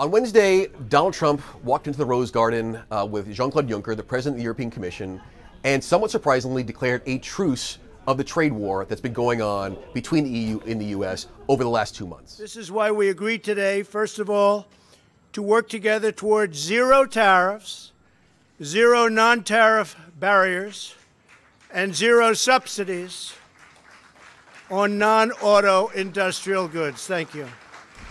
On Wednesday, Donald Trump walked into the Rose Garden with Jean-Claude Juncker, the president of the European Commission, and somewhat surprisingly declared a truce of the trade war that's been going on between the EU and the U.S. over the last 2 months. This is why we agreed today, first of all, to work together towards zero tariffs, zero non-tariff barriers, and zero subsidies on non-auto industrial goods. Thank you.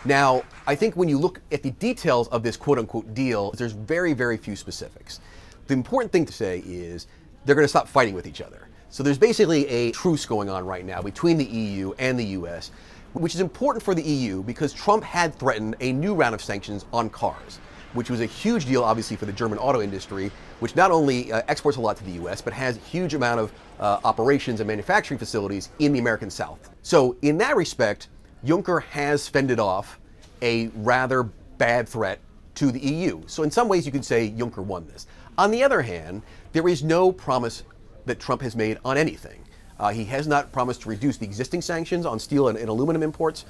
Now, I think when you look at the details of this quote-unquote deal, there's very, very few specifics. The important thing to say is they're going to stop fighting with each other. So there's basically a truce going on right now between the EU and the US, which is important for the EU because Trump had threatened a new round of sanctions on cars, which was a huge deal, obviously, for the German auto industry, which not only exports a lot to the US, but has a huge amount of operations and manufacturing facilities in the American South. So in that respect, Juncker has fended off a rather bad threat to the EU. So in some ways you could say Juncker won this. On the other hand, there is no promise that Trump has made on anything. He has not promised to reduce the existing sanctions on steel and aluminum imports,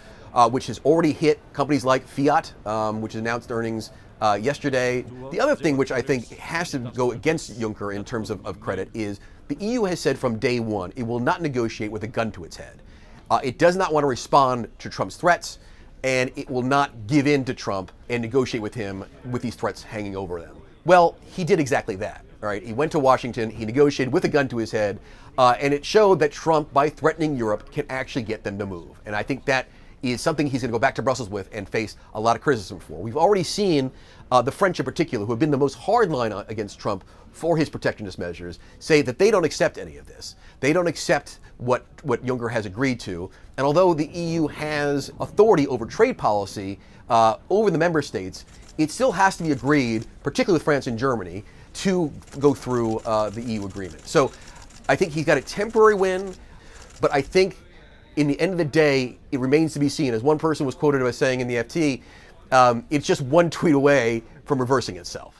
which has already hit companies like Fiat, which announced earnings yesterday. The other thing which I think has to go against Juncker in terms of credit is the EU has said from day one it will not negotiate with a gun to its head. It does not want to respond to Trump's threats, and it will not give in to Trump and negotiate with him with these threats hanging over them. Well, he did exactly that. All right, he went to Washington, he negotiated with a gun to his head, and it showed that Trump, by threatening Europe, can actually get them to move. And I think that is something he's going to go back to Brussels with and face a lot of criticism for. We've already seen the French in particular, who have been the most hardline against Trump for his protectionist measures, say that they don't accept any of this. They don't accept what Juncker has agreed to. And although the EU has authority over trade policy over the member states, it still has to be agreed, particularly with France and Germany, to go through the EU agreement. So I think he's got a temporary win, but I think in the end of the day, it remains to be seen. As one person was quoted as saying in the FT, it's just one tweet away from reversing itself.